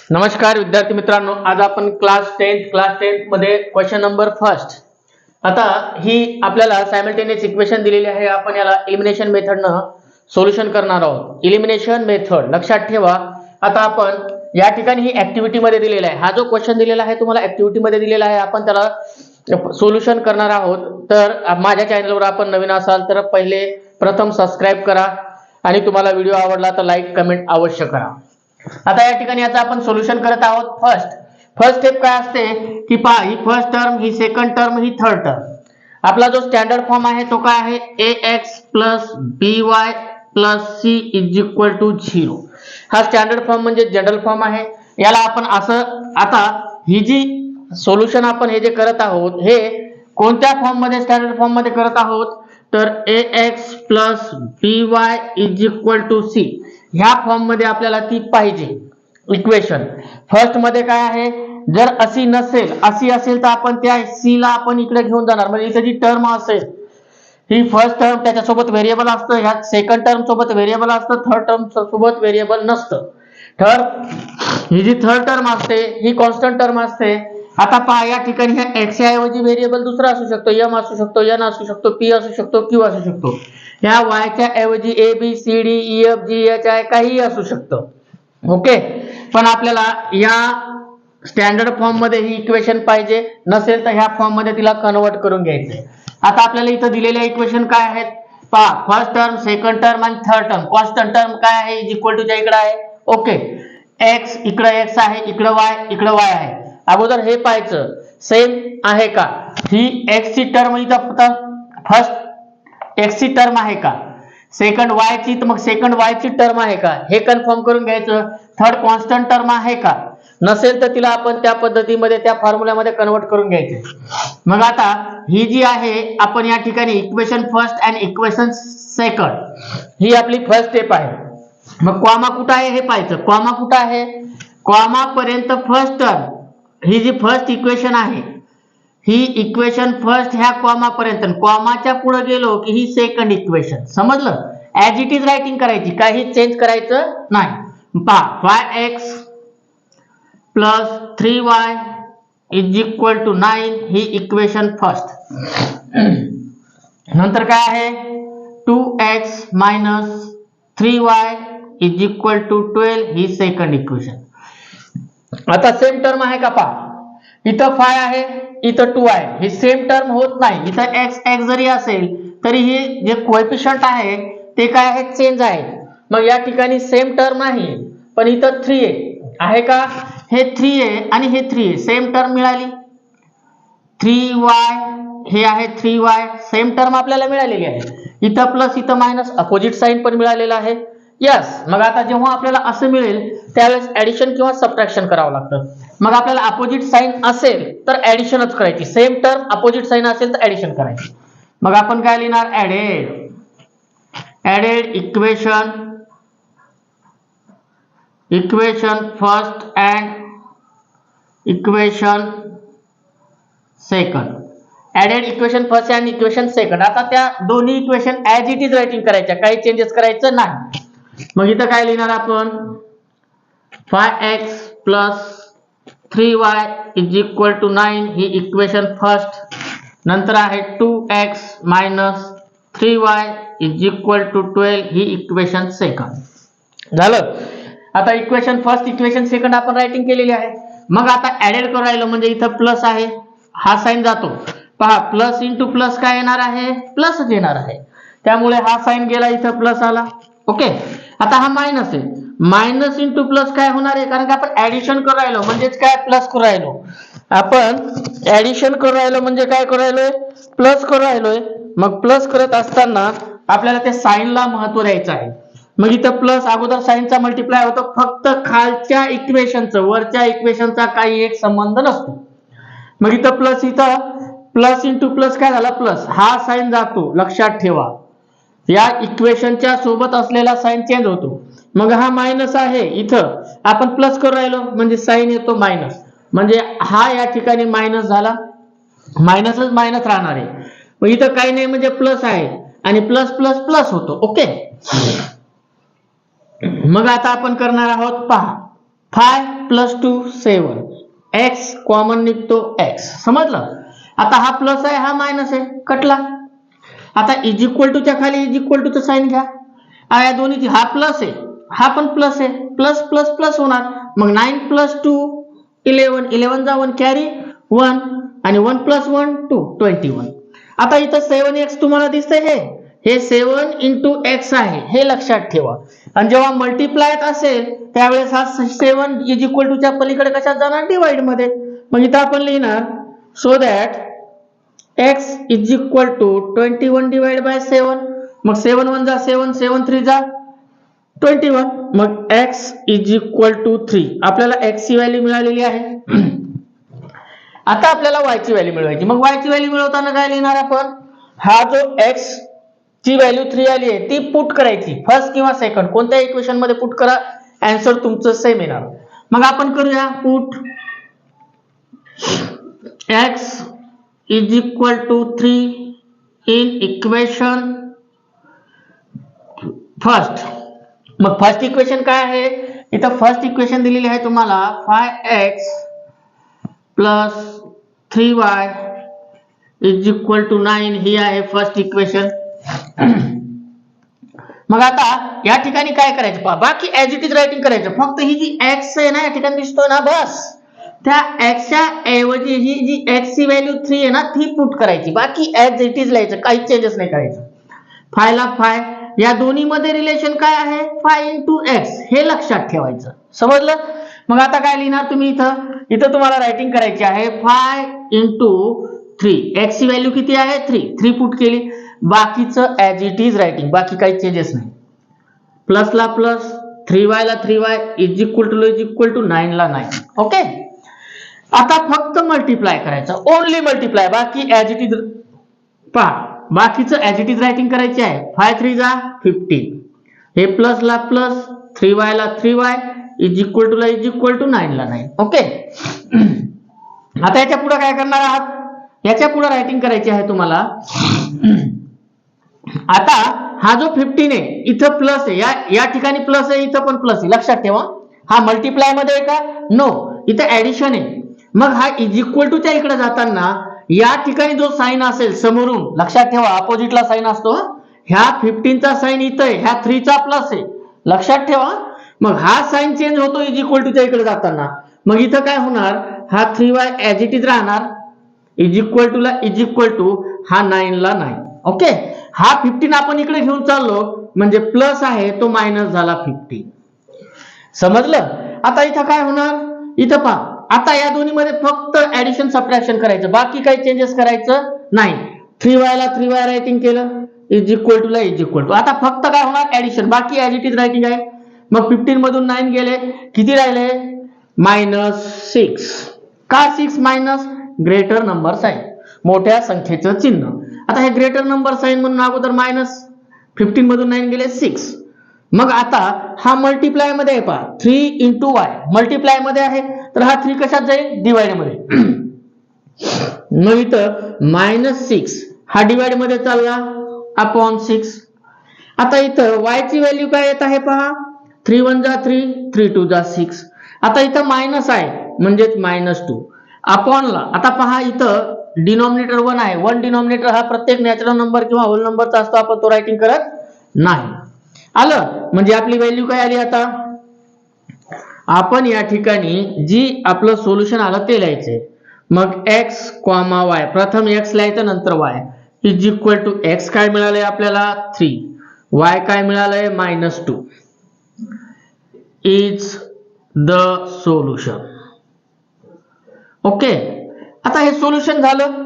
नमस्कार विद्यार्थी मित्रांनो, आज आपण क्लास 10 मध्ये क्वेश्चन नंबर फर्स्ट. आता ही आपल्याला सायमल्टेनियस इक्वेशन दिलेली आहे. आपण याला एलिमिनेशन मेथडनं सोल्युशन करणार आहोत. एलिमिनेशन मेथड लक्षात ठेवा. आता आपण या ठिकाणी ही ऍक्टिव्हिटी मध्ये दिलेला आहे. हा जो क्वेश्चन दिलेला आहे तुम्हाला ऍक्टिव्हिटी मध्ये दिलेला आहे, आपण त्याला सोल्युशन करणार आहोत. तर माझ्या चॅनलवर आपण नवीन असाल तर प्रथम सबस्क्राईब करा आणि तुम्हाला व्हिडिओ आवडला तर लाईक कमेंट अवश्य करा. आता या ठिकाणी याचा आपण सोल्युशन करत आहोत. फर्स्ट स्टेप काय असते की पहा, ही फर्स्ट टर्म, ही सेकंड टर्म, ही थर्ड टर्म. आपला जो स्टँडर्ड फॉर्म आहे तो काय आहे, ax plus by plus c is equal to 0. हा स्टँडर्ड फॉर्म म्हणजे जनरल फॉर्म आहे. याला आपण असं, आता ही जी सोल्युशन आपण हे जे करत आहोत हे कोणत्या फॉर्म मध्ये, स्टँडर्ड फॉर्म मध्ये करत आहोत, तर ax plus by is equal to c ह्या फॉर्म मध्ये आपल्याला ती पाहिजे इक्वेशन. फर्स्ट मध्ये काय आहे, जर अशी नसेल, अशी असेल तर आपण त्या c ला आपण इकडे घेऊन जाणार. म्हणजे इथे जी टर्म असेल ही फर्स्ट टर्म त्याच्यासोबत व्हेरिएबल असतं, ह्या सेकंड टर्म सोबत व्हेरिएबल असतं, थर्ड टर्म सोबत व्हेरिएबल नसतं. ही जी थर्ड टर्म असते ही कॉन्स्टंट टर्म असते. आता पहा, या ठिकाणी ह्या x ऐवजी व्हेरिएबल दुसरा असू शकतो, m असू शकतो, n असू शकतो, p असू शकतो, q असू शकतो. ह्या y च्या ऐवजी a b c d e f g h i काही असू शकतं. ओके, पण आपल्याला या स्टँडर्ड फॉर्म मध्ये ही इक्वेशन पाहिजे. नसेल तर ह्या फॉर्म मध्ये तिला कन्वर्ट करून घ्यायचंय. आता आपल्याला इथं दिलेल्या इक्वेशन काय आहेत पहा, फर्स्ट टर्म, सेकंड टर्म आणि थर्ड टर्म. कॉन्स्टंट टर्म काय आहे, इज इक्वल टू च्या इकडे आहे. ओके, x इकडे x आहे, इकडे y आहे. अगोदर हे पाहायचं सेम आहे का, ही x ची टर्म इथं फर्स्ट x ची टर्म आहे का, सेकंड y ची, तर मग सेकंड y ची टर्म आहे का, हे कन्फर्म करून घ्यायचं. थर्ड कॉन्स्टंट टर्म आहे का, नसेल तर तिला आपण त्या पद्धतीमध्ये, त्या फॉर्म्युल्यामध्ये कन्वर्ट करून घ्यायचे. मग आता ही जी आहे, आपण या ठिकाणी इक्वेशन फर्स्ट आणि इक्वेशन सेकंड ही आपली फर्स्ट स्टेप आहे. मग कॉमा कुठं आहे हे पाहायचं. कॉमा कुठं आहे, कॉमा पर्यंत फर्स्ट टर्म, ही जी फर्स्ट इक्वेशन आहे ही इक्वेशन फर्स्ट ह्या कॉमा पर्यंत, कॉमाच्या पुढे गेलो की ही सेकंड इक्वेशन. समजलं, ऍज इट इज रायटिंग करायची, काही चेंज करायचं नाही. पहा, 5x plus 3y is equal to 9 ही इक्वेशन फर्स्ट. नंतर काय आहे, 2x minus 3y is equal to 12 ही सेकंड इक्वेशन. आता सेम टर्म आहे का पहा, इथं 5 आहे, इथं 2 आहे, ही सेम टर्म होत नाही. इथं x जरी असेल तरी हे जे कोएफिशियंट आहे ते काय आहे, चेंज आहे. मग या ठिकाणी सेम टर्म आहे, पण इथं 3 आहे का, हे 3 आहे आणि हे 3 आहे, सेम टर्म मिळाली. 3y हे आहे 3y, सेम टर्म आपल्याला मिळालेली आहे. इथं प्लस इथं मायनस, अपोजिट साइन पण मिळालेला आहे. यस, मग आता जेव्हा आपल्याला असं मिळेल त्यावेळेस ऍडिशन किंवा सबट्रॅक्शन करावं लागतं. मग आपल्याला अपोजिट साइन असेल तर ऍडिशनच करायची, सेम टर्म अपोजिट साइन असेल तर ऍडिशन करायची. मग आपण काय लिहिणार, added equation first and equation second. Added equation first and equation second. आता त्या दोन्ही equation as it is writing करायच्या, काही चेंजेस करायचं नाही. मग इथं काय लिहिणार आपण, 5x plus 3y is equal to 9 ही इक्वेशन फर्स्ट. नंतर आहे 2x minus 3y is equal to 12 ही इक्वेशन सेकंड. झालं. आता इक्वेशन फर्स्ट, इक्वेशन सेकंड आपण रायटिंग केलेली आहे. मग आता ऍडेड करून राहिलो म्हणजे इथं प्लस आहे, हा साइन जातो. पहा, प्लस इंटू प्लस काय येणार आहे, प्लसच येणार आहे. त्यामुळे हा साइन गेला, इथं प्लस आला. ओके, आता हा मायनस आहे, मायनस इंटू प्लस काय होणार आहे, कारण की आपण ऍडिशन करून राहिलो म्हणजेच काय, प्लस करून राहिलो. आपण ऍडिशन करून राहिलो म्हणजे काय करून राहिलोय, प्लस करून राहिलोय. मग प्लस करत असताना आपल्याला त्या साइनला महत्व द्यायचं आहे. मग इथं प्लस, अगोदर साइनचा मल्टिप्लाय होतो, फक्त खालच्या इक्वेशनचं वरच्या इक्वेशनचा काही एक संबंध नसतो. मग इथं प्लस इंटू प्लस काय झाला, प्लस, हा साइन जातो, लक्षात ठेवा. या इक्वेशनच्या सोबत असलेला साइन चेंज होतो. मग हा मायनस आहे, इथं आपण प्लस करून राहिलो म्हणजे साइन येतो मायनस, म्हणजे हा या ठिकाणी मायनस झाला, मायनसच मायनस राहणार आहे. मग इथं काही नाही म्हणजे प्लस आहे आणि प्लस प्लस प्लस होतो. ओके, मग आता आपण करणार आहोत, पहा, 5 प्लस 2 7, x कॉमन निघतो x, समजलं. आता हा प्लस आहे हा मायनस आहे, कटला. आता इज इक्वल टू च्या खाली इज इक्वल टू चं साइन घ्या. या दोन्हीची हा प्लस आहे हा पण प्लस आहे, प्लस प्लस प्लस होणार. मग 9 प्लस 2 11, 11 जा 1 कॅरी 1 आणि 1 प्लस 1 2 21. आता इथं 7x तुम्हाला दिसतंय, हे 7 इंटू एक्स आहे हे लक्षात ठेवा. आणि जेव्हा मल्टिप्लायत असेल त्यावेळेस हा 7 इज इक्वल टू च्या पलीकडे कशात जाणार, डिवाइड मध्ये. मग इथं आपण लिहिणार so that x is equal to 21 divide by 7. मग 7 1 जा 7, 7 3 जा 21. मग x इज इक्वल टू 3. आपल्याला x ची व्हॅल्यू मिळालेली आहे. आता आपल्याला y ची व्हॅल्यू मिळवायची. मग y ची व्हॅल्यू मिळवताना काय लिहिणार आपण, हा जो x ची व्हॅल्यू 3 आली आहे ती पुट करायची फर्स्ट किंवा सेकंड, कोणत्या इक्वेशन मध्ये पुट करा, आन्सर तुमचं सेम येणार. मग आपण करूया put x is equal to 3 in equation first. मग फर्स्ट इक्वेशन काय आहे, इथं फर्स्ट इक्वेशन दिलेली आहे तुम्हाला 5x plus 3y is equal to 9, ही आहे फर्स्ट इक्वेशन. मग आता या ठिकाणी काय करायचं पहा, बाकी ऍज इट इज रायटिंग करायचं. फक्त ही जी x आहे ना या ठिकाणी दिसतोय ना, बस त्या x च्या ऐवजी ही जी x ची व्हॅल्यू 3 आहे ना ती पुट करायची, बाकी ऍज इट इज लिहायचं, काही चेंजेस नाही करायचं. 5 ला 5, या दोन्ही मध्ये रिलेशन काय आहे 5 इंटू एक्स, हे लक्षात ठेवायचं, समजलं. मग आता काय लिहिणार तुम्ही, इथं तुम्हाला रायटिंग करायची आहे 5 इंटू 3, एक्स ची व्हॅल्यू किती आहे 3 पुट केली, बाकीचं ऍज इट इज रायटिंग, बाकी काही चेंजेस नाही. प्लस ला प्लस, 3y ला 3y इज इक्वल टू 9 ला 9. ओके. आता फक्त मल्टिप्लाय करायचं, ओनली मल्टिप्लाय, बाकी ऍज इट इज पहा, बाकीचं ऍज इट इज रायटिंग करायची आहे. 5 3 जा 15, हे प्लस ला प्लस, 3y ला 3y इज इक्वल टू 9 ला 9. ओके. आता याच्या पुढे काय करणार आहात, याच्या पुढे रायटिंग करायची आहे तुम्हाला. आता हा जो 15 आहे इथं प्लस आहे, या ठिकाणी प्लस आहे, इथं पण प्लस आहे, लक्षात ठेवा. हा मल्टिप्लाय मध्ये आहे का, नो, इथं ऍडिशन आहे. मग हा इज इक्वल टू च्या इकडे जाताना या ठिकाणी जो साइन असेल समोरून, लक्षात ठेवा अपोजिटला साइन असतो, ह्या 15 चा साइन इथं आहे, ह्या 3 चा प्लस आहे, लक्षात ठेवा. मग हा साइन चेंज होतो इज इक्वल टू च्या इकडे जाताना. मग इथं काय होणार, हा 3y ऍज इट इज राहणार, इज इक्वल टू ला इज इक्वल टू, हा 9 ला 9. ओके. हा 15 आपण इकडे घेऊन चाललो म्हणजे प्लस आहे तो मायनस झाला 15, समजलं. आता इथं काय होणार, इथं पहा, आता या दोन्ही मध्ये फक्त ऍडिशन सबट्रॅक्शन करायचं, बाकी काही चेंजेस करायचं नाही. 3y ला 3y रायटिंग केलं, इज इक्वल टू ला इज इक्वल टू. आता फक्त काय होणार ऍडिशन, बाकी ऍज इट इज रायटिंग आहे. मग 15 मधून 9 गेले, किती राहिले -6. का 6 मायनस, ग्रेटर नंबर साइन, मोठ्या संख्येचं चिन्ह. आता हे ग्रेटर नंबर साइन म्हणून अगोदर मायनस, 15 मधून 9 गेले 6. मग आता हा मल्टिप्लाय मध्ये आहे पहा, 3 इंटू वाय मल्टिप्लाय मध्ये आहे, तर हा 3 कशात जाईल, डिवाइड मध्ये. मग इथं -6 हा डिवाइड मध्ये चालला अपॉन 6. आता इथं y ची व्हॅल्यू काय येत आहे पहा, 3 1 जा 3, 3 2 जा 6. आता इथं मायनस आहे म्हणजेच -2 अपॉन ला. आता पहा इथं डिनॉमिनेटर 1 आहे, 1 डिनॉमिनेटर हा प्रत्येक नॅचरल नंबर किंवा होल नंबरचा असतो, आपण तो रायटिंग करत नाही. आलं, म्हणजे आपली व्हॅल्यू काय आली. आता आपण या ठिकाणी जी आपलं सोल्युशन आलं ते लिहायचंय. मग x, y, प्रथम x लिहायचं नंतर y is equal to, x काय मिळालंय आपल्याला 3, y काय मिळालंय -2 इज द सोल्युशन. ओके. आता हे सोल्युशन झालं.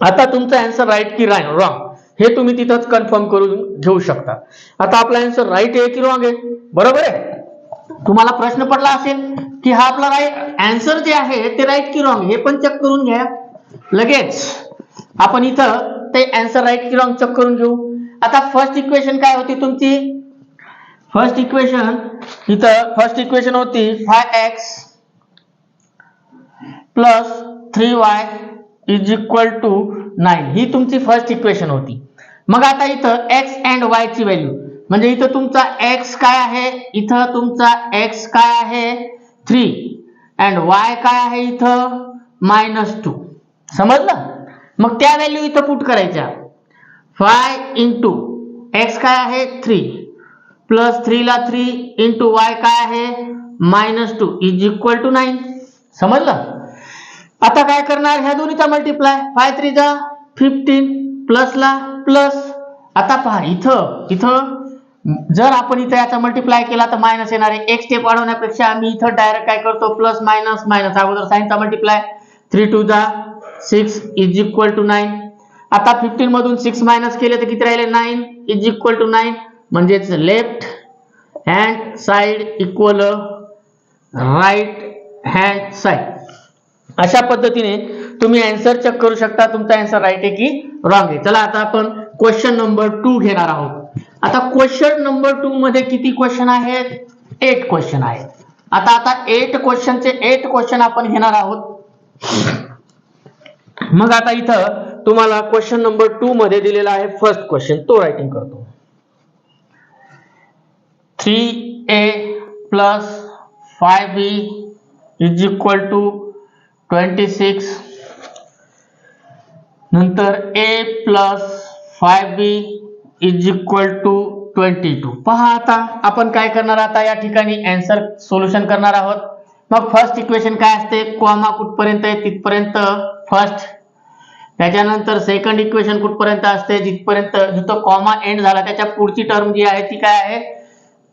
आता तुमचं आन्सर राईट की रॉंग हे तुम्ही तिथंच कन्फर्म करून घेऊ शकता. आता आपला आन्सर राईट आहे की रॉंग आहे, बरोबर आहे. तुम्हाला प्रश्न पडला असेल की हा आपला राईट आन्सर जे आहे ते राईट की रॉंग, हे पण चेक करून घ्या लगेच. आपण इथं ते आन्सर राईट की रॉंग चेक करून घेऊ. आता फर्स्ट इक्वेशन काय होती तुमची, फर्स्ट इक्वेशन इथं फर्स्ट इक्वेशन होती 5x plus 3y is equal to 9, ही तुमची फर्स्ट इक्वेशन होती. मग आता इथं x अँड y ची व्हॅल्यू, म्हणजे इथं तुमचा x काय आहे, इथं तुमचा x काय आहे 3 अँड y काय आहे इथं -2. समजलं? मग त्या व्हॅल्यू इथं पुट करायच्या. 5 इंटू x काय आहे 3 प्लस 3 ला 3 इंटू y काय आहे -2 इज इक्वल टू 9. समजलं? आता काय करणार, ह्या दोन्हीचा मल्टिप्लाय, 5 3 जा 15 प्लस ला प्लस. आता पहा इथं जर आपण इथं याचा मल्टिप्लाय केला तर मायनस येणार आहे. एक स्टेप वाढवण्यापेक्षा आम्ही इथं डायरेक्ट काय करतो, प्लस मायनस मायनस, अगोदर साइनचा मल्टिप्लाय, 3 2 जा 6 इज इक्वल टू 9. आता 15 मधून 6 मायनस केले तर किती राहिले 9 इज इक्वल टू 9. म्हणजेच left hand side equal right hand side. अशा पद्धतीने तुम्ही आन्सर चेक करू शकता, तुमचा आन्सर राईट आहे की रॉंग आहे. चला आता आपण क्वेश्चन नंबर 2 घेणार आहोत. आता क्वेश्चन नंबर 2 मध्ये किती क्वेश्चन आहेत, 8 क्वेश्चन आहेत. आता 8 क्वेश्चन आपण घेणार आहोत. मग आता इथं तुम्हाला क्वेश्चन नंबर 2 मध्ये दिलेला आहे फर्स्ट क्वेश्चन, तो रायटिंग करतो. 3a plus 5b is equal to 26. नंतर a plus 5b is equal to 22. पहा आता आपण काय करणार, आता या ठिकाणी आन्सर सोल्युशन करणार आहोत. मग फर्स्ट इक्वेशन काय असते, कॉमा कुठपर्यंत आहे तिथपर्यंत फर्स्ट. त्याच्यानंतर सेकंड इक्वेशन कुठपर्यंत असते, जिथपर्यंत जिथं कॉमा एंड झाला त्याच्या पुढची टर्म जी आहे ती काय आहे,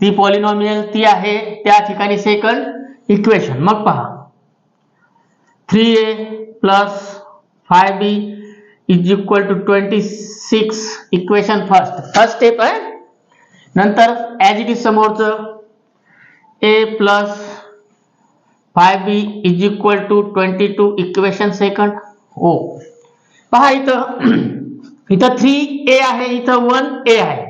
ती पॉलिनॉमियल ती आहे त्या ठिकाणी सेकंड इक्वेशन. मग पहा 3a plus 5b is equal to 26 equation first step आहे. नंतर ऍज इट इज समोरचं a plus 5b is equal to 22 equation second. हो पहा इथं 3a आहे, इथं 1a आहे.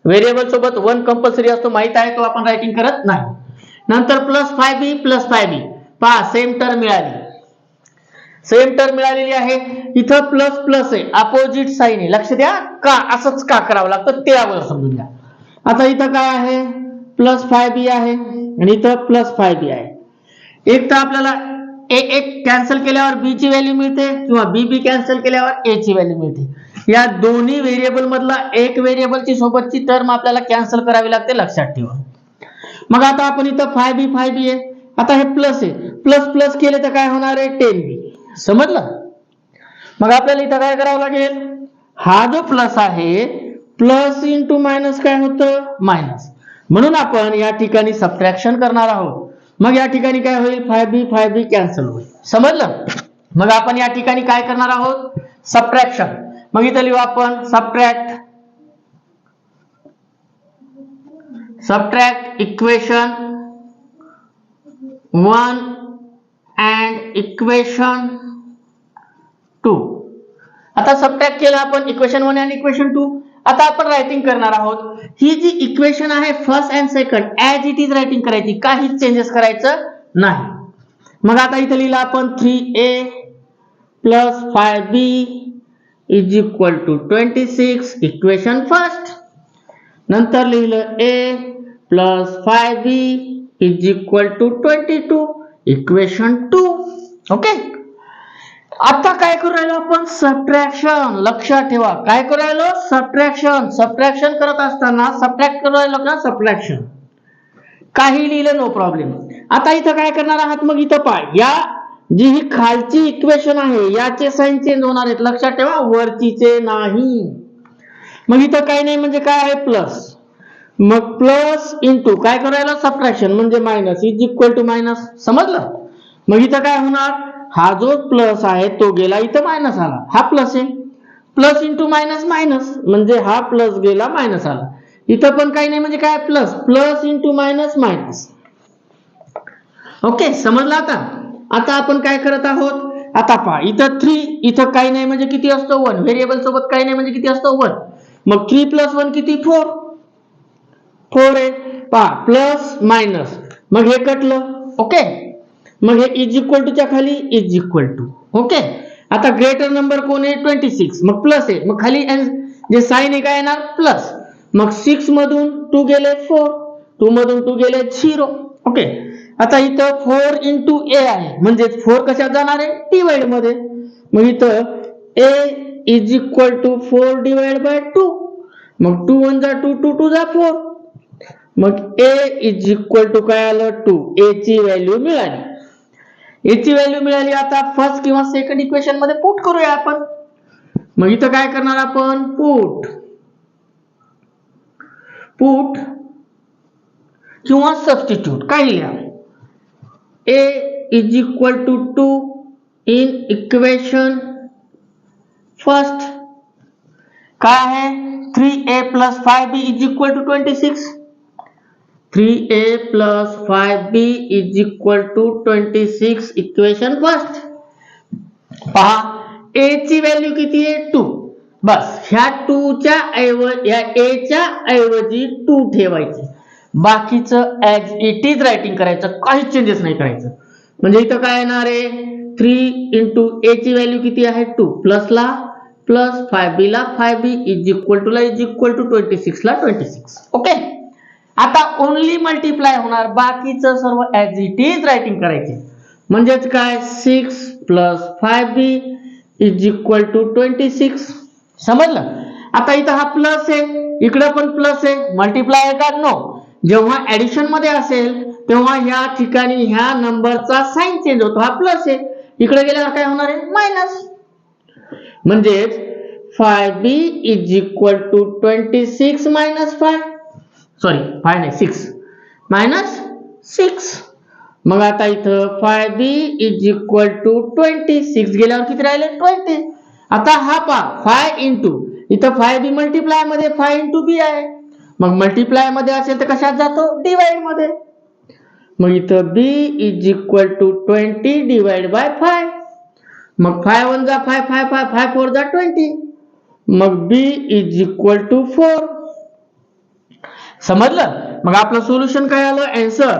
व्हेरिएबल सोबत 1 कंपल्सरी असतो, माहित आहे, तो आपण रायटिंग करत नाही. नंतर प्लस 5b प्लस 5b, पहा सेम टर्म मिळालेली आहे. इथं प्लस प्लस आहे, अपोजिट साइन आहे. लक्ष द्या, का असंच का करावं लागतं ते अगोदर समजून घ्या. आता इथं काय आहे, प्लस 5b आहे आणि इथं प्लस 5b आहे. एक तर आपल्याला a कॅन्सल केल्यावर b ची व्हॅल्यू मिळते किंवा b कॅन्सल केल्यावर a ची व्हॅल्यू मिळते. या दोन्ही व्हेरिएबल मधला एक व्हेरिएबलची सोबतची टर्म आपल्याला कॅन्सल करावी लागते, लक्षात ठेवा. मग आता आपण इथं 5b आहे, आता हे प्लस आहे, प्लस प्लस केले तर काय होणार आहे 10b. समजलं? मग आपल्याला इथं काय करावं लागेल, हा जो प्लस आहे प्लस इंटू मायनस काय होतं मायनस, म्हणून आपण या ठिकाणी सबट्रॅक्शन करणार आहोत. मग या ठिकाणी काय होईल, 5b कॅन्सल होईल. समजलं? मग आपण या ठिकाणी काय करणार आहोत, सबट्रॅक्शन. मग इथं लिहू आपण सबट्रॅक्ट इक्वेशन 1 अँड इक्वेशन 2. आता सबट्रॅक्ट केलं आपण इक्वेशन 1 आणि इक्वेशन 2. आता आपण रायटिंग करणार आहोत. ही जी इक्वेशन आहे first and second as it is writing करायची, काहीच चेंजेस करायचं नाही. मग आता इथं लिहिलं आपण 3a plus 5b is equal to 26 equation first. नंतर लिहिलं a plus 5b is equal to 22 equation 2. Okay. आता काय करू राहिलो आपण, सबट्रॅक्शन. लक्षात ठेवा, काय करू राहिलो, सबट्रॅक्शन करत असताना सबट्रॅक्ट करू राहिलो का, सबट्रॅक्शन. काही लिहिलं नो प्रॉब्लेम. आता इथं काय करणार आहात, मग इथं पहा, या जी ही खालची इक्वेशन आहे याचे साइन चेंज होणार आहेत, लक्षात ठेवा, वरचीचे नाही. मग इथं काही नाही म्हणजे काय आहे प्लस, मग प्लस इंटू काय करायला सबट्रॅक्शन म्हणजे minus is equal to minus. समजलं? मग इथं काय होणार, हा जो प्लस आहे तो गेला इथं मायनस आला, हा प्लस आहे, प्लस इंटू मायनस मायनस म्हणजे हा प्लस गेला मायनस आला. इथं पण काही नाही म्हणजे काय plus, plus into minus minus. Okay, समजलं? आता आपण काय करत आहोत, आता पहा इथं 3, इथं काही नाही म्हणजे किती असतो 1, व्हेरिएबल सोबत काही नाही म्हणजे किती असतो 1. मग 3 प्लस 1 किती 4 आहे. पहा प्लस मायनस, मग हे कटलं. ओके, मग हे इज इक्वल टू च्या खाली इज इक्वल टू. ओके. आता ग्रेटर नंबर कोण आहे 26, मग प्लस आहे, मग खाली जे साइन आहे काय येणार प्लस. मग 6 मधून 2 गेले 4, 2 मधून 2 गेले 0. ओके. आता इथं 4 इंटू ए आहे, म्हणजे 4 कशात जाणार आहे, डिवाइड मध्ये. मग इथं a is equal to 4 divide by 2. मग 2 1 जा 2, 2 2 जा 4. मग a इज इक्वल टू काय आलं, 2. a ची व्हॅल्यू मिळाली. a ची व्हॅल्यू मिळाली. आता फर्स्ट किंवा सेकंड इक्वेशन मध्ये पुट करूया आपण. मग इथं काय करणार आपण, पुट किंवा सबस्टिट्यूट काही लिहा. a is equal to 2 in equation first काय आहे, 3a plus 5b is equal to 26. 3a plus 5b is equal to 26 equation first. पहा a ची व्हॅल्यू किती आहे, 2. बस ह्या 2 च्या ऐवजी, या a च्या ऐवजी 2 ठेवायची. बाकीचं ऍज इट इज रायटिंग करायचं, काही चेंजेस नाही करायचं. म्हणजे इथं काय येणार आहे, 3 इंटू a ची व्हॅल्यू किती आहे, 2 प्लस ला प्लस 5b ला 5b इज इक्वल टू ला इज इक्वल टू 26 ला 26. ओके. आता ओनली मल्टिप्लाय होणार, बाकीचं सर्व ऍज इट इज रायटिंग करायचे. म्हणजेच काय, 6 plus 5b is equal to 26. समजलं. आता इथं हा प्लस आहे, इकडे पण प्लस आहे, मल्टिप्लाय आहे का, नो. जेव्हा ऍडिशन मध्ये असेल तेव्हा ह्या ठिकाणी ह्या नंबरचा साइन चेंज होतो, हा प्लस आहे, इकडे गेल्यावर काय होणार आहे, मायनस. म्हणजेच 5b is equal to 26 minus 5, sorry 5 नाही 6 मायनस 6. मग आता इथं 5b इज इक्वल टू 26 गेल्यावर किती राहिले, 20. आता हा पा 5 इंटू, इथं 5b मल्टिप्लाय मध्ये 5 इंटू b आहे. मग मल्टिप्लाय मध्ये असेल तर कशात जातो, डिवाइड मध्ये. मग इथं b is equal to 20 divide by 5. मग 5 1 जा 5, 5 5 5 4 जा 20. मग b इज इक्वल टू 4. समजलं. मग आपलं सोल्युशन काय आलं, आन्सर,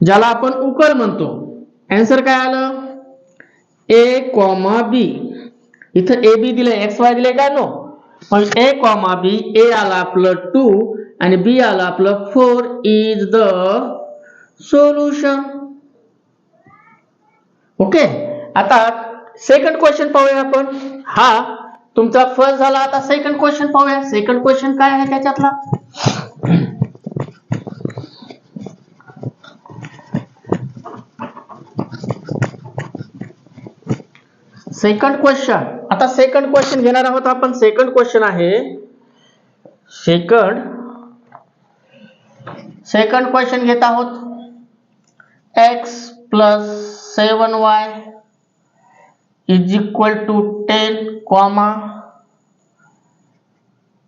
ज्याला आपण उकल म्हणतो. आन्सर काय आलं, a, b. इथं a b दिले, x y दिले का, नो. मग a, b, a आला आपलं 2 आणि b आला आपलं 4 इज द सोल्युशन. ओके. आता सेकंड क्वेश्चन पाहूया आपण. हा तुमचा फर्स्ट झाला. आता सेकंड क्वेश्चन पाहूया. सेकंड क्वेश्चन काय आहे त्याच्यातला, सेकंड क्वेश्चन. आता सेकंड क्वेश्चन घेणार आहोत आपण. सेकंड क्वेश्चन आहे, सेकंड क्वेश्चन घेत आहोत. x plus 7y is equal to 10,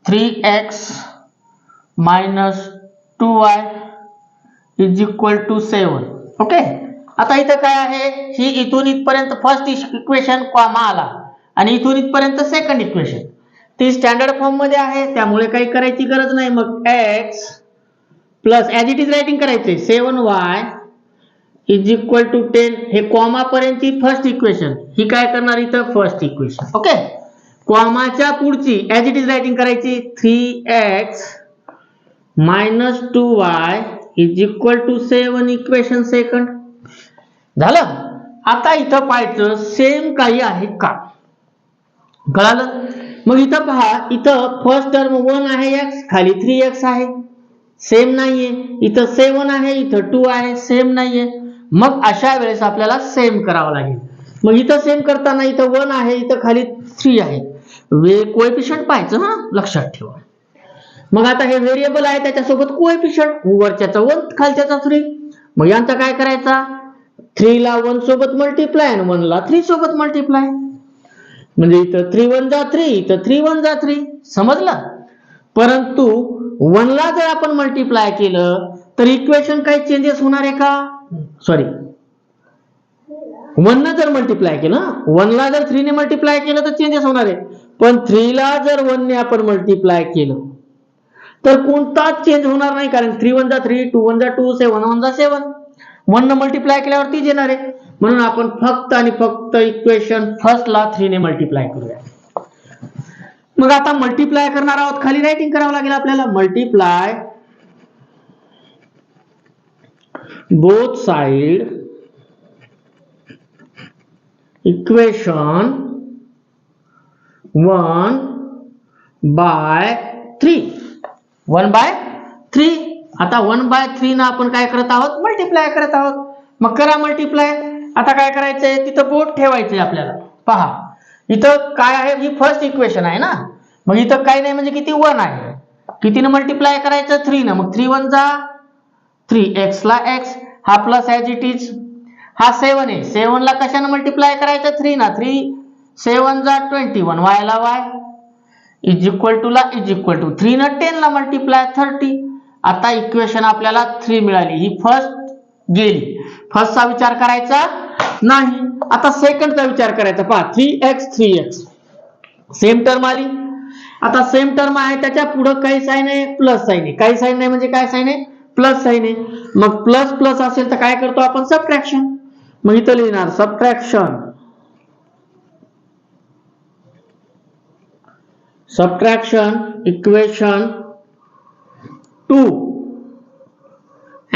3x minus 2y is equal to 7. Okay. आता इथं काय आहे, ही इथून इथपर्यंत फर्स्ट इक्वेशन कॉमा आला आणि इथून इथपर्यंत सेकंड इक्वेशन. ती स्टँडर्ड फॉर्म मध्ये आहे, त्यामुळे काही करायची गरज नाही. मग x plus as it is writing करायचे 7y इज इक्वल टू 10. हे कॉमा पर्यंतची फर्स्ट इक्वेशन, ही काय करणार इथं फर्स्ट इक्वेशन. ओके. कॉमाच्या पुढची ऍज इट इज रायटिंग करायची 3x minus 2y is equal to 7 equation second. झालं. आता इथं पाहायचं सेम काही आहे का, कळालं. मग इथं पहा, इथं फर्स्ट टर्म 1 आहे x, खाली 3x आहे, सेम नाहीये. इथं 7 आहे, इथं 2 आहे, सेम नाहीये. मग अशा वेळेस आपल्याला सेम करावं लागेल. मग इथं सेम करताना इथं 1 आहे, इथं खाली 3 आहे, कोएफिशियंट पाहायचं, हा लक्षात ठेवा. मग आता हे व्हेरिएबल आहे, त्याच्यासोबत कोएफिशियंट, वरच्याचा 1 खालच्याचा 3. मग यांचा काय करायचा, 3 ला 1 सोबत मल्टिप्लाय आणि 1 ला 3 सोबत मल्टिप्लाय. म्हणजे इथं 3 1 जा 3, इथं 3 1 जा 3. समजलं. परंतु 1 ला जर आपण मल्टिप्लाय केलं तर इक्वेशन काही चेंजेस होणार आहे का, सॉरी 1 ने जर मल्टिप्लाय केलं, 1 ला जर 3 ने मल्टिप्लाय केलं तर चेंजेस होणार आहे. पण 3 ला जर 1 ने आपण मल्टिप्लाय केलं तर कोणताच चेंज होणार नाही, कारण 3 1 जा 3, 2 1 जा 2, 7 1 जा 7. 1 ने मल्टिप्लाय केल्यावर तीच येणार आहे. म्हणून आपण फक्त आणि फक्त इक्वेशन फर्स्ट ला 3 ने मल्टिप्लाय करूया. मग आता मल्टिप्लाय करणार आहोत, खाली रायटिंग करावं लागेल आपल्याला. Multiply both side equation 1/3. 1/3. आता 1/3 ना आपण काय करत आहोत, मल्टिप्लाय करत आहोत. मग करा मल्टिप्लाय. आता काय करायचंय, तिथं बोट ठेवायचंय आपल्याला. पहा इथं काय आहे, ही फर्स्ट इक्वेशन आहे ना, मग इथं काय नाही म्हणजे किती 1 आहे. कितीने मल्टिप्लाय करायचं, 3 ना. मग 3 1 जा 3, x ला x, हा प्लस ऍज इट इज. हा 7 आहे, 7 ला कशाने मल्टिप्लाय करायचं, 3 ना. 3 7 जा 21, y ला y इज इक्वल टू ला इज इक्वल टू 3 न 10 ला मल्टिप्लाय 30. आता इक्वेशन आपल्याला 3 मिळाली. ही फर्स्ट गेली. फर्स्टचा विचार करायचा नाही. आता सेकंडचा विचार करायचा. पहा 3x 3x सेम टर्म आली. आता सेम टर्म आहे, त्याच्या पुढे काही साइन आहे, प्लस साइन आहे. काही साइन नाही म्हणजे काय साइन आहे, प्लस साइन आहे. मग प्लस प्लस असेल तर काय करतो आपण, सबट्रॅक्शन. मग इथं लिहिणार subtraction. Subtraction equation 2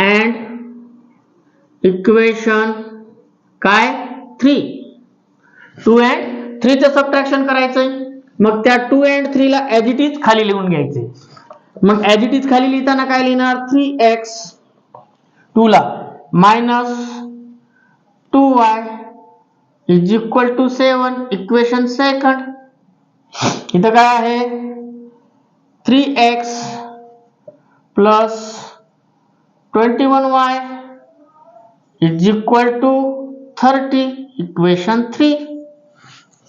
and equation काय 3. 2 and 3 चं सबट्रॅक्शन करायचंय. मग त्या 2 and 3 ला ऍज इट इज खाली लिहून घ्यायचे. मग ऍज इट इज खाली लिहिताना काय लिहिणार, 3x 2 ला minus 2y is equal to 7. Equation second. इथं काय आहे, 3x plus 21y is equal to 30. Equation 3.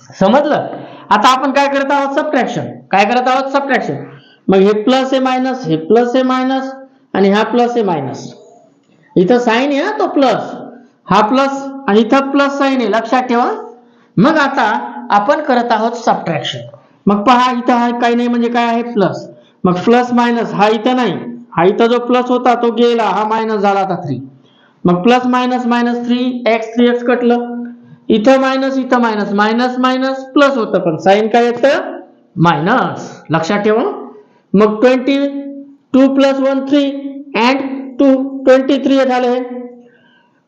समजलं. आता आपण काय करत आहोत, सबट्रॅक्शन. काय करत आहोत, सबट्रॅक्शन. मग हे प्लस आहे मायनस, हे प्लस आहे मायनस, आणि हा प्लस आहे मायनस. इथं साइन आहे तो प्लस, हा प्लस, आणि इथं प्लस साइन आहे, लक्षात ठेवा. मग आता आपण करत आहोत सबट्रॅक्शन. मग पहा इथं हा काही नाही म्हणजे काय आहे, प्लस. मग प्लस मायनस, हा इथं नाही, हा इथं जो प्लस होता तो गेला, हा मायनस झाला. आता 3. मग plus minus minus 3x 3x कटलं. इथं मायनस, इथं मायनस, मायनस मायनस प्लस होतं, पण साइन काय येतं, मायनस. लक्षात ठेवा. मग 22 प्लस 1 3 अँड 2 23 झालं. हे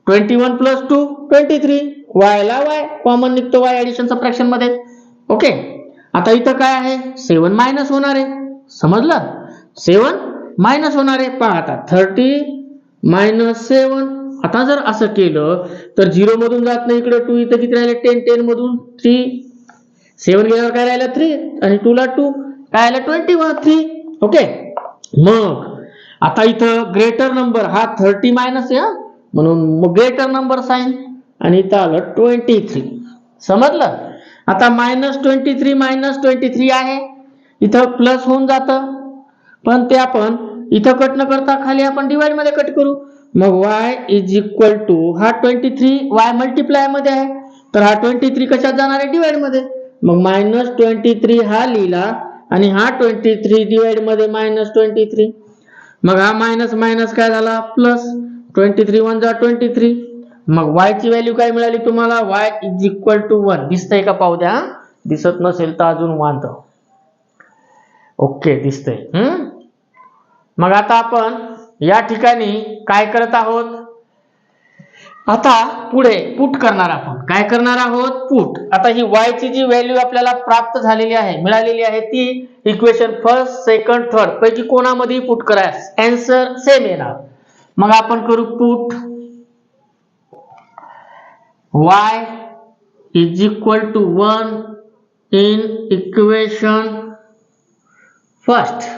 21 प्लस 2 23. y ला y कॉमन निघतो, y ऍडिशन सबट्रॅक्शन मध्ये. ओके. आता इथं काय आहे, 7 मायनस होणार आहे. समजलं. 7 मायनस होणार आहे. पहा आता 30 मायनस 7. आता जर असं केलं तर 0 मधून जात नाही इकडे 2, इथं किती राहिले 10, 10 मधून 3, 7 गेल्यावर काय राहिलं 3, आणि 2 ला 2 काय राहिलं 23. ओके. मग आता इथं ग्रेटर नंबर हा 30 मायनस आहे, म्हणून मग ग्रेटर नंबर साइन, आणि इथं आलं 23. समजलं. आता -23 आहे, इथं प्लस होऊन जातं, पण ते आपण इथं कट न करता खाली आपण डिवाइड मध्ये कट करू. मग y इज इक्वल टू, हा 23 y मल्टिप्लाय मध्ये आहे, तर हा 23 कशात जाणार आहे, डिवाइड मध्ये. मग -23 हा लिहिला, आणि हा 23 डिवाइड मध्ये -23. मग हा मायनस मायनस काय झाला, प्लस. 23 1 जा 23. मग y ची व्हॅल्यू काय मिळाली तुम्हाला, y इज इक्वल टू 1. दिसतंय का, पाहू द्या. दिसत नसेल तर अजून वांत. ओके, दिसतंय. मग आता आपण या ठिकाणी काय करत आहोत, आता पुढे पुट करणार. आपण काय करणार आहोत, पुट. आता ही y ची जी व्हॅल्यू आपल्याला प्राप्त झालेली आहे, मिळालेली आहे, ती इक्वेशन फर्स्ट सेकंड थर्ड पैकी कोणामध्ये पुट करायचं, आन्सर सेम येणार. मग आपण करू put y is equal to 1 in equation first.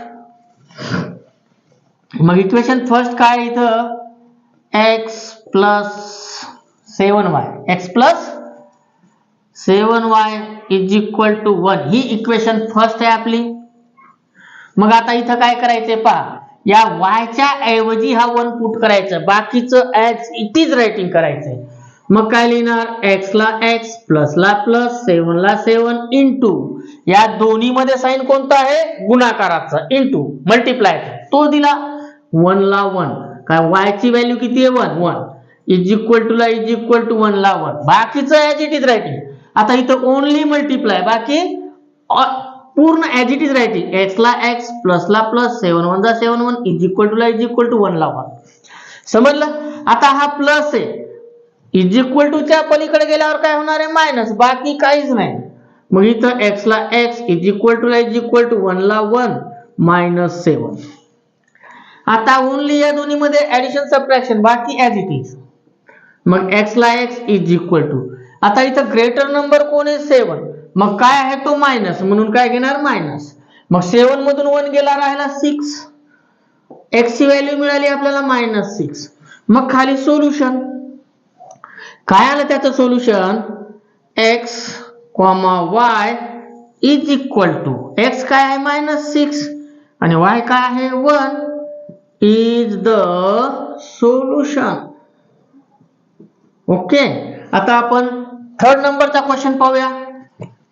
मग इक्वेशन फर्स्ट काय, इथं x plus 7y, x plus 7y is equal to 1. ही इक्वेशन फर्स्ट आहे आपली. मग आता इथं काय करायचंय, पहा, या y च्या ऐवजी हा 1 पुट करायचं, बाकीचं ऍज इट इज रायटिंग करायचंय. मग काय लिहिणार, x ला x, प्लस ला प्लस, 7 ला 7 इंटू, या दोन्ही मध्ये साइन कोणता आहे, गुणाकाराचा, इंटू मल्टिप्लाय, तो दिला 1 ला 1. काय y ची व्हॅल्यू किती आहे, 1 1 इज इक्वल टू ला इज इक्वल टू 1 ला 1, बाकीचं ऍज इट इज रायटिंग. आता इथं ओनली मल्टिप्लाय, बाकी पूर्ण as it is writing. x ला x, प्लस ला प्लस, 7 1 जा 7 1 इज इक्वल टू ला इज इक्वल टू 1 ला 1. समजलं? आता हा प्लस आहे, इज इक्वल टू च्या पलीकडे गेल्यावर काय होणार आहे? मायनस, बाकी काहीच नाही. मग इथं x ला x, इज इक्वल टू ला इज इक्वल टू 1 ला 1 मायनस 7. आता ओनली या दोन्ही मध्ये ऍडिशन सबट्रॅक्शन, बाकी ऍज इट इज. मग x ला x इज इक्वल टू, आता इथं ग्रेटर नंबर कोण आहे? 7. मग काय आहे तो? मायनस, म्हणून काय घेणार? मायनस. मग 7 मधून 1 गेला, राहिला 6. x ची व्हॅल्यू मिळाली आपल्याला -6. मग खाली सोल्युशन काय आलं? त्याचं solution x, y is equal to, x काय आहे? -6 आणि y काय आहे? 1 इज द सोल्युशन. ओके. आता आपण थर्ड नंबरचा क्वेश्चन पाहूया.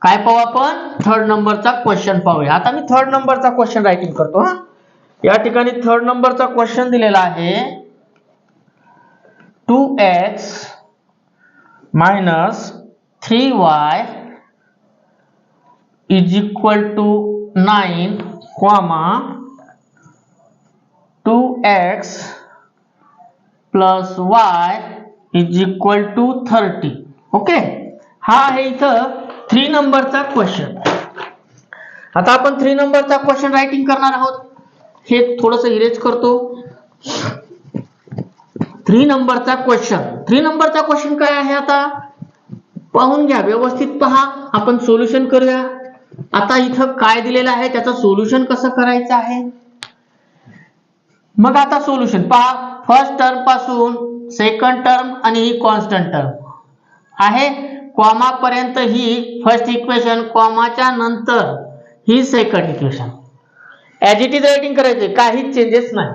काय पाहू आपण? थर्ड नंबरचा क्वेश्चन पाहूया. आता मी थर्ड नंबरचा क्वेश्चन रायटिंग करतो. हा, या ठिकाणी थर्ड नंबरचा क्वेश्चन दिलेला आहे 2x minus 3y is equal to 9, 2x plus y is equal to 30. Okay, हा आहे इथं 3 नंबरचा क्वेश्चन. आता आपण 3 नंबरचा क्वेश्चन रायटिंग करणार आहोत. हे थोडस इरेज करतो. 3 नंबरचा क्वेश्चन काय आहे? आता पाहून घ्या, व्यवस्थित पहा. आपण सोल्युशन करूया. आता इथं काय दिलेलं आहे, त्याचं सोल्युशन कसं करायचं आहे. मग आता सोल्युशन पहा. फर्स्ट टर्म पासून सेकंड टर्म आणि ही कॉन्स्टंट टर्म आहे, कॉमा पर्यंत ही फर्स्ट इक्वेशन, कॉमाच्या नंतर ही second equation. As it is writing करायचे, काहीच चेंजेस नाही.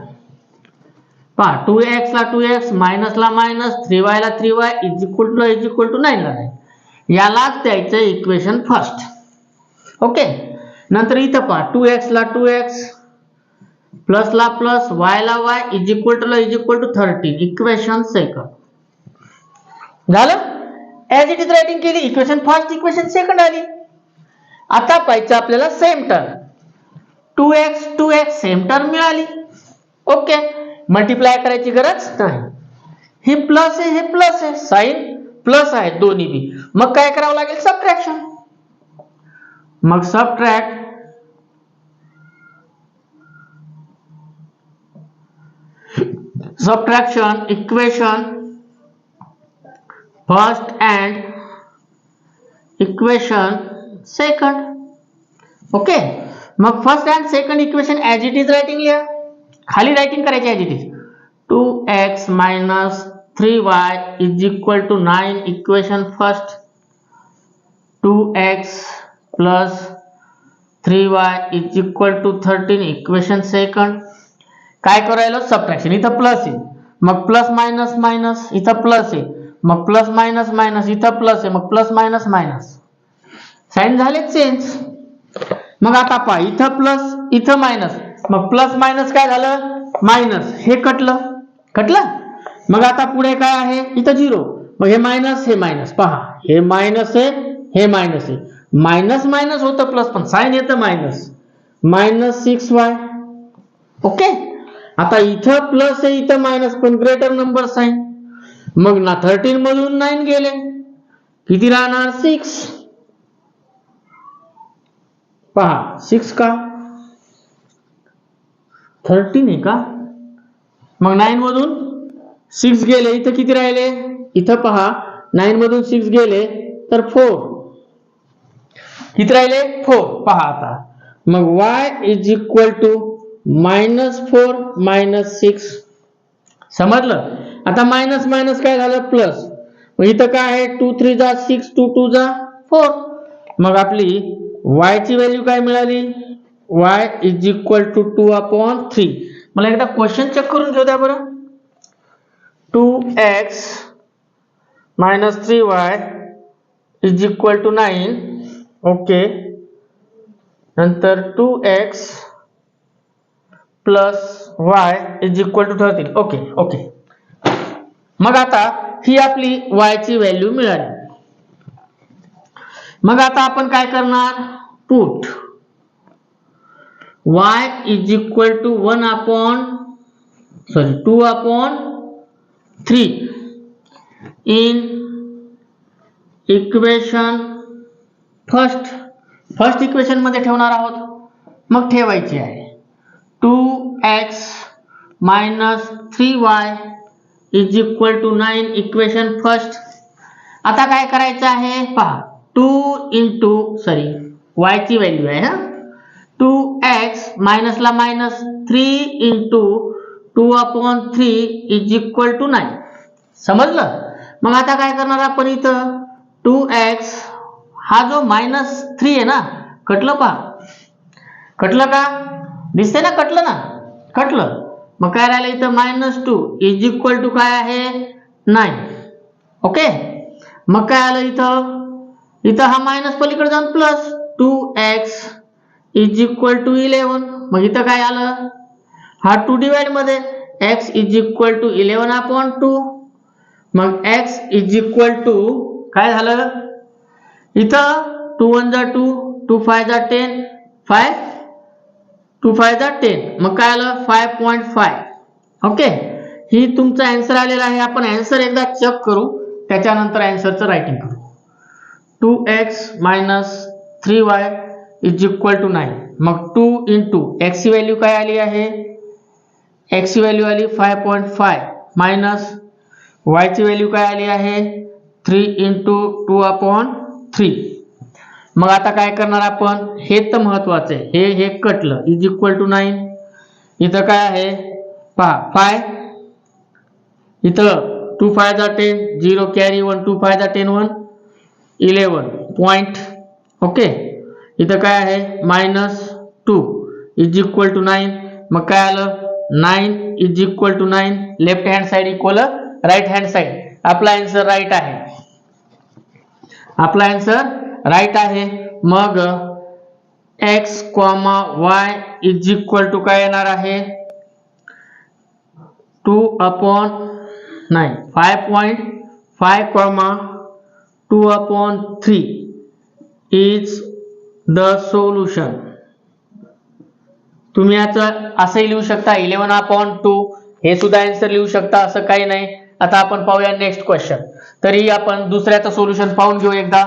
पहा, 2x ला 2x, मायनस ला मायनस, 3y ला 3y, इज इक्वल टू 9 ला 9. यालाच द्यायचं इक्वेशन फर्स्ट. ओके. नंतर इथं पहा, 2x ला 2x, प्लस ला प्लस, y ला y, is equal to 13, equation second. झालं? ऍज इट इज रायटिंग केली, इक्वेशन फर्स्ट, इक्वेशन सेकंड आली. आता पाहिजे आपल्याला same term. 2x same term मिळाली. ओके, मल्टिप्लाय करायची गरज नाही. हे प्लस आहे, हे प्लस आहे, साइन प्लस आहे दोन्ही बी. मग काय करावं लागेल? सबट्रॅक्शन. मग subtraction equation first and equation second. Okay. मग first and second equation as it is writing लिहा. खाली रायटिंग करायची as it is. 2x minus 3y is equal to 9, equation first. 2x plus 3y is equal to 13, equation second. काय करायला? Subtraction. इथं plus आहे, मग plus minus minus, इथं plus आहे, मग प्लस मायनस मायनस, इथं प्लस आहे, मग प्लस मायनस मायनस, साइन झाले चेंज. मग आता पहा, इथं प्लस, इथं मायनस, मग प्लस मायनस काय झालं? मायनस. हे कटलं. मग आता पुढे काय आहे? इथं 0. मग हे मायनस, हे मायनस. पहा, हे मायनस आहे, हे मायनस आहे. मायनस मायनस होतं प्लस, पण साइन येतं मायनस. -6y. ओके. आता इथं प्लस आहे, इथं मायनस, पण ग्रेटर नंबर साइन. मग ना 13 मधून 9 गेले, किती राहणार? 6. पहा, 6 का? 13 आहे का? मग 9 मधून 6 गेले, इथं किती राहिले? इथं पहा, 9 मधून 6 गेले तर 4. किती राहिले? 4. पहा आता. मग y इज इक्वल टू -4 -6. समजलं? आता मायनस मायनस काय झालं? प्लस. मग इथं काय आहे? 2 3 जा 6, 2 2 जा 4. मग आपली y ची व्हॅल्यू काय मिळाली? y is equal to 2/3. मला एकदा क्वेश्चन चेक करून घेऊ द्या बरं. 2x minus 3y is equal to 9. Okay. नंतर 2x plus y is equal to 13. Okay. मग आता ही आपली y ची व्हॅल्यू मिळाली. मग आता आपण काय करणार? Put y is equal to 2/3 3 in equation first equation मध्ये ठेवणार आहोत. मग ठेवायची आहे 2x minus 3y is equal to 9 equation first. आता काय करायचं आहे पहा 2 इंटू y ची व्हॅल्यू आहे हा 2x मायनसला minus 3 into 2/3 is equal to 9. समजलं. मग आता काय करणार आपण इथं 2x हा जो -3 आहे ना कटलं पहा कटलं का दिसते ना कटलं. मग काय राहिलं इथं -2 इज इक्वल टू काय आहे 9. ओके. मग काय आलं इथं हा मायनस पलीकडे जाऊन plus 2x is equal to 11. मग इथं काय आलं हा 2 डिवाइड मध्ये x इज इक्वल टू 11/2. मग x इज इक्वल टू काय झालं इथं 2 1 जा 2 2 5 जा 10 5 2 5 जा 10. मग काय आलं 5.5. ओके. ही तुमचा आन्सर आलेला आहे. आपण आन्सर एकदा चेक करू त्याच्यानंतर आन्सरचं रायटिंग करू. 2x minus 3y is equal to 9. मग 2 इंटू x ची व्हॅल्यू काय आली आहे x ची व्हॅल्यू आली 5.5 मायनस y ची व्हॅल्यू काय आली आहे 3 इंटू 2/3. मग आता काय करणार आपण हे तर महत्वाचं आहे हे कटलं इज इक्वल टू 9. इथं काय आहे पहा 5 इथं 2 5 जा 10 0 कॅरी 1 2 5 जा 10 1 11 पॉइंट. ओके. इथं काय आहे -2 इज इक्वल टू 9. मग काय आलं 9 is equal to 9 left hand side equal right hand side. आपला आन्सर राईट आहे. आपला आन्सर राईट आहे. मग x, y is equal to काय येणार आहे 2/9 5.5, 2/3 इज द सोल्युशन. तुम्ही असंही लिहू शकता 11/2 हे सुद्धा आन्सर लिहू शकता असं काही नाही. आता आपण पाहूया नेक्स्ट क्वेश्चन. तरी आपण दुसऱ्याचं सोल्युशन पाहून घेऊ एकदा.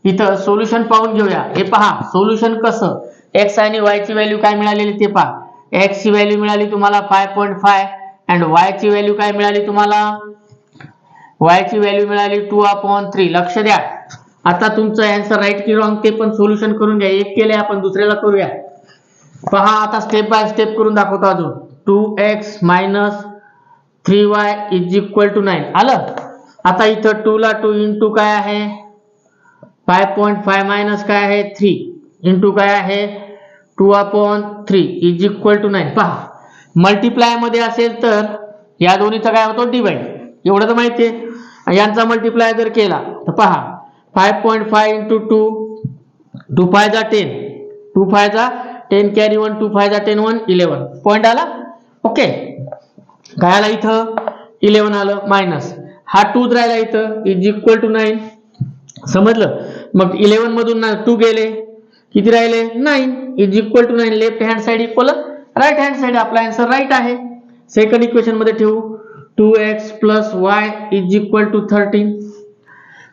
इथं सोल्युशन पाहून घेऊया. हे पहा सोल्युशन कसं x आणि y ची व्हॅल्यू काय मिळालेली ते पहा. x ची व्हॅल्यू मिळाली तुम्हाला 5.5 and y ची व्हॅल्यू काय मिळाली तुम्हाला y ची व्हॅल्यू मिळाली 2/3. लक्ष द्या. आता तुमचं आन्सर राईट की रॉंग ते पण सोल्युशन करून घ्या. एक केले आपण दुसऱ्याला करूया. पहा आता स्टेप बाय स्टेप करून दाखवतो अजून. 2x minus 3y is equal to 9 आलं. आता इथं 2 ला 2 इंटू काय आहे 5.5 मायनस काय आहे 3 इंटू काय आहे 2/3 इज इक्वल टू 9. पहा मल्टिप्लाय मध्ये असेल तर या दोन्हीचा काय होतो डिवाइड. एवढं तर माहिती आहे. यांचा मल्टिप्लाय जर केला तर पहा 5.5 इंटू 2 5 जा 10 2 5 जा 10 कॅरी 1 2 5 जा 10 1 11 पॉइंट आला. ओके. काय आला इथं 11 आलं मायनस हा 2 राहिला इथं इज इक्वल टू 9. समजलं. मग 11 मधून 2 गेले किती राहिले 9 is equal to 9 left hand side equal right hand side. आपला आन्सर राईट आहे. सेकंड इक्वेशन मध्ये ठेवू 2x plus y is equal to 13.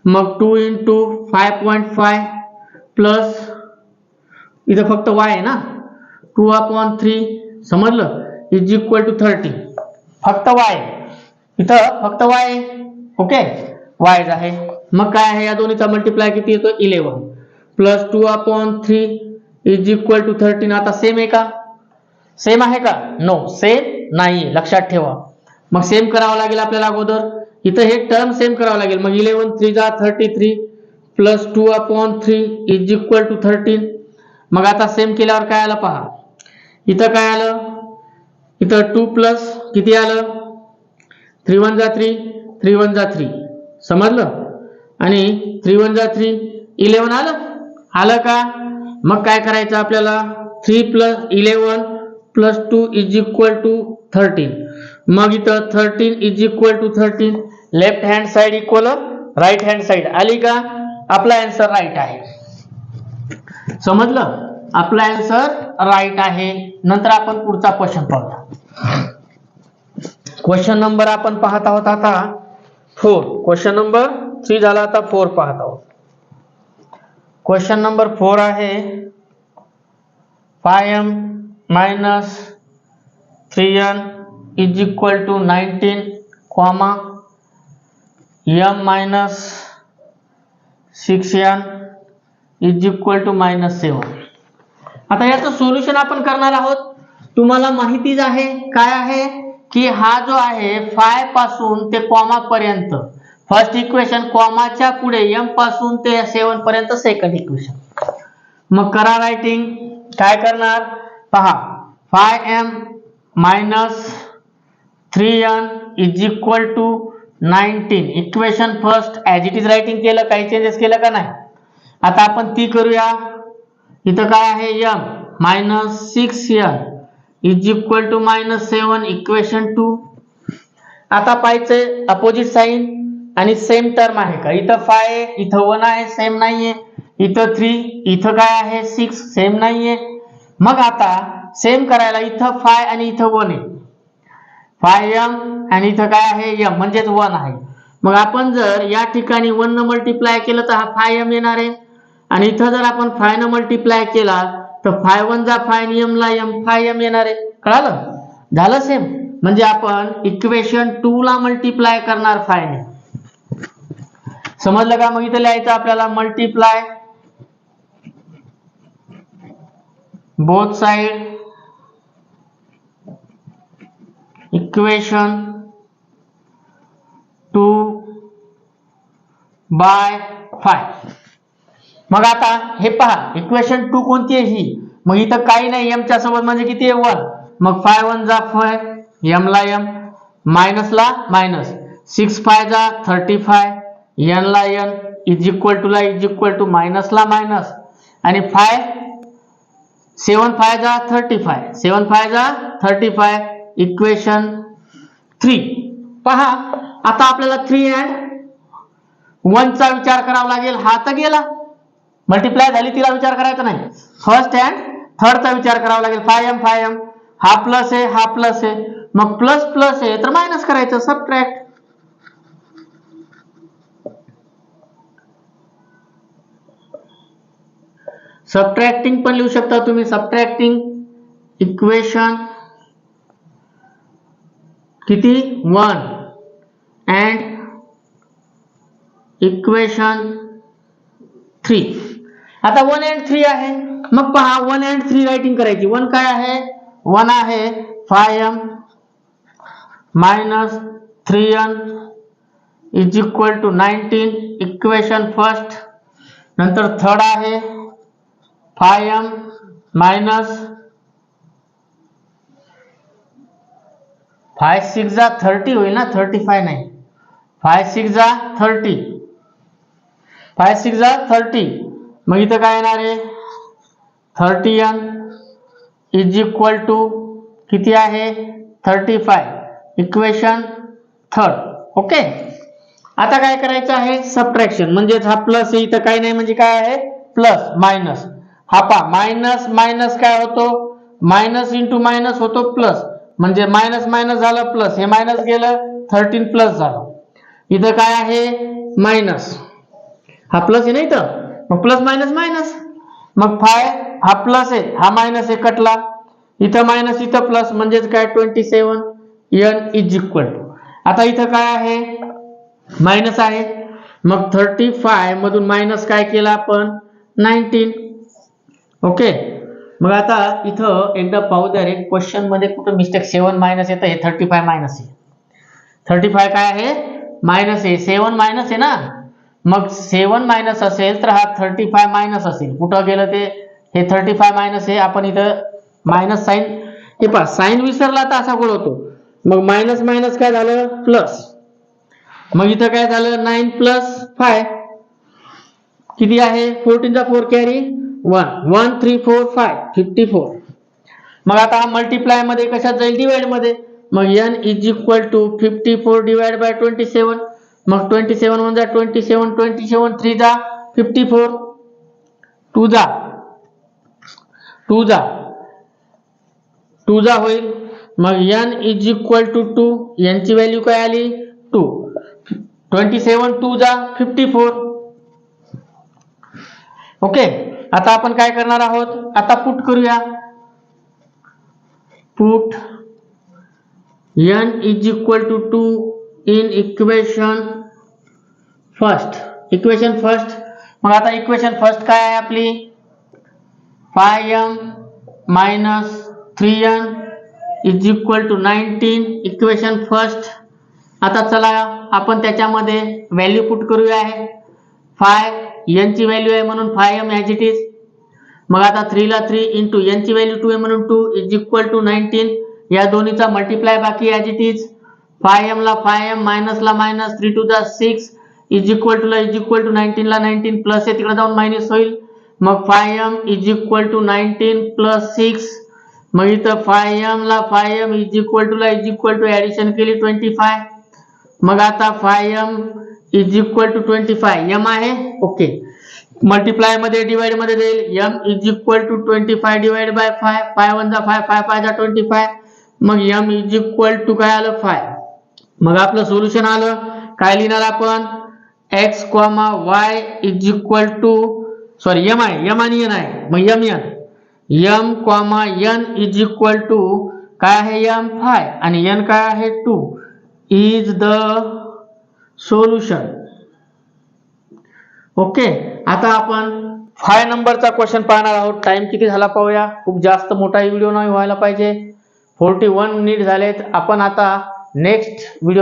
मग 2 इंटू 5.5 प्लस इथं फक्त y आहे ना 2/3 समजलं इज इक्वल टू 30. फक्त y इथं फक्त y. ओके y आहे. मग काय आहे या दोन्हीचा मल्टिप्लाय किती येतो 11 प्लस 2/3 इज इक्वल टू 13. आता सेम आहे का सेम आहे का नो सेम नाही लक्षात ठेवा. मग सेम करावं लागेल आपल्याला अगोदर. इथं हे टर्म सेम करावं लागेल. मग 11 3 जा 33 प्लस 2/3 इज इक्वल टू 13. मग आता सेम केल्यावर काय आलं पहा. इथं काय आलं इथं 2 प्लस किती आलं 3 1 जा 3 3 1 जा 3 समजलं. आणि 3 1 जा 3 11 आलं का. मग काय करायचं आपल्याला 3 plus 11 plus 2 is equal to 13. मग इथं 13 is equal to 13 left hand side equal right hand side आली का. आपला आन्सर राईट आहे. समजलं. आपला आन्सर राईट आहे. नंतर आपण पुढचा क्वेश्चन पाहूया. क्वेश्चन नंबर आपण पाहत आहोत आता 4. क्वेश्चन नंबर 3 झाला, आता 4 पाहत आहोत. क्वेश्चन नंबर 4 आहे 5m minus 3n is equal to 19, m minus 6n is equal to -7. आता याचं सोल्युशन आपण करणार आहोत. तुम्हाला माहितीच आहे काय आहे की हा जो आहे 5 पासून ते कॉमा पर्यंत फर्स्ट इक्वेशन, कॉमाच्या पुढे m पासून ते 7 पर्यंत सेकंड इक्वेशन. मग करा रायटिंग. काय करणार पहा, 5m minus 3n is equal to 19. Equation first as it is writing केलं, काही चेंजेस केलं का नाही. आता आपण ती करूया. इथं काय आहे m minus 6n is equal to -7 equation 2. आता पाहायचंय अपोजिट साइन आणि सेम टर्म आहे का. इथं 5 इथं 1 आहे, सेम नाहीये. इथं 3 इथं काय आहे 6, सेम नाहीये. मग आता सेम करायला इथं 5 आणि इथं 1 आहे, 5m आणि इथं काय आहे m म्हणजेच 1 आहे. मग आपण जर या ठिकाणी 1 न मल्टिप्लाय केलं तर हा 5m येणार आहे, आणि इथं जर आपण 5 न मल्टिप्लाय केला तर 5 1 जा 5 आणि m ला m 5m येणार आहे. कळालं, झालं सेम. म्हणजे आपण इक्वेशन 2 ला मल्टिप्लाय करणार 5 ने. समजलं का. मग इथं लिहायचं आपल्याला multiply both side equation 2 by 5. मग आता हे पहा, इक्वेशन 2 कोणती आहे ही. मग इथं काही नाही, m च्या सोबत म्हणजे किती आहे 1. मग 5 1 जा 5, m ला m, मायनस ला मायनस, 6 5 जा 35, n ला n, इज इक्वल टू ला इज इक्वल टू मायनस ला मायनस, आणि 7 5 जा 35, 7 5 जा 35, इक्वेशन 3. पहा आता आपल्याला 3 and 1 चा विचार करावा लागेल. हा तर गेला, मल्टिप्लाय झाली, तिला विचार करायचा नाही. फर्स्ट अँड थर्ड चा विचार करावा लागेल. 5m हा प्लस आहे, हा प्लस आहे. मग प्लस प्लस आहे तर मायनस करायचं, सबट्रॅक्ट. सबट्रॅक्टिंग पण लिहू शकता तुम्ही. सबट्रॅक्टिंग इक्वेशन किती 1 अँड इक्वेशन 3. आता 1 and 3 आहे. मग पहा 1 and 3 रायटिंग करायची. 1 काय आहे, 1 आहे 5m minus 3n is equal to 19 equation first. नंतर थर्ड आहे 5m minus 5 6 जा 30 होईल ना, 35 नाही. 5 6 जा 30, 5 6 जा 30. मग इथं काय येणार आहे 30n इज इक्वल टू किती आहे 35, इक्वेशन थर्ड. ओके. आता काय करायचं आहे सबट्रॅक्शन. म्हणजे हा प्लस आहे, इथं काही नाही म्हणजे काय आहे प्लस मायनस. हा पा मायनस मायनस काय होतो, मायनस इंटू मायनस होतो प्लस. म्हणजे मायनस मायनस झालं प्लस, हे मायनस गेलं 13 प्लस झालं. इथं काय आहे मायनस, हा प्लस आहे ना इथं, मग प्लस मायनस मायनस. मग 5 हा प्लस आहे, हा मायनस आहे, कटला. इथं मायनस इथं प्लस, म्हणजेच काय 27 n इज इक्वल टू. आता इथं काय आहे मायनस आहे. मग 35 मधून मायनस काय केलं आपण 19. ओके. मग आता इथं एकदा पाहू द्या रे, क्वेश्चन मध्ये कुठं मिस्टेक 7 मायनस येतं, हे 35 मायनस आहे. 35 काय आहे मायनस आहे, 7 मायनस आहे ना. मग 7 मायनस असेल तर हा 35 मायनस असेल. कुठं गेलं ते, हे 35 मायनस आहे. आपण इथं मायनस साइन, हे पहा साइन विसरला तर असा गोळ होतो. मग मायनस मायनस काय झालं प्लस. मग इथं काय झालं 9 प्लस 5 किती आहे 14 चा 4 कॅरी 1, 1 3 4 5 54. मग आता मल्टिप्लाय मध्ये कशात जाईल डिवाइड मध्ये. मग n is equal to 54 divide by 27. मग 27 1 जा 27, 27 3 जा 54, 2 जा 2 जा 2 जा होईल मग n is equal to 2, n ची व्हॅल्यू काय आली 2. 27 2 जा 54. ओके, आता आपण काय करणार आहोत, आता पुट करूया. Put n is equal to 2 in equation first. Equation first, मग आता इक्वेशन फर्स्ट काय आहे आपली 5m minus 3n is equal to 19. Equation first. आता चला आपण त्याच्यामध्ये व्हॅल्यू पुट करूया. आहे 5 n ची व्हॅल्यू आहे म्हणून 5m ॲज इट इज. मग आता 3 ला 3 इंटू n ची व्हॅल्यू 2 आहे म्हणून 2 इज इक्वल टू 19. या दोन्हीचा मल्टिप्लाय बाकी ॲज इट इज. 5m ला 5m मायनस ला minus 3 to the 6 is equal to ला इज इक्वल टू 19 ला 19 प्लस आहे तिकडे जाऊन मायनस होईल. मग 5m is equal to 19 plus 6. मग इथं 5m ला 5m इज इक्वल टू ला इज इक्वल टू ऍडिशन केली 25. मग आता 5m is equal to 25 m आहे. ओके, मल्टिप्लाय मध्ये डिवाइड मध्ये जाईल. m is equal to 25 divide by 5. 5 1 जा 5, 5 5 जा 25. मग m इज इक्वल टू काय आलं 5. मग आपलं सोल्युशन आलं. काय लिहिणार आपण x, y is equal to sorry m आहे, m आणि n आहे. मग m n is equal to काय आहे m 5 आणि n काय आहे 2 इज द सोल्युशन. ओके, आता आपण 5 नंबरचा क्वेश्चन पाहणार आहोत. टाइम किती झाला पाहूया. खूप जास्त मोठा व्हिडिओ नाही व्हायला पाहिजे. 41 मिनिट झालेत. आपण आता नेक्स्ट व्हिडिओ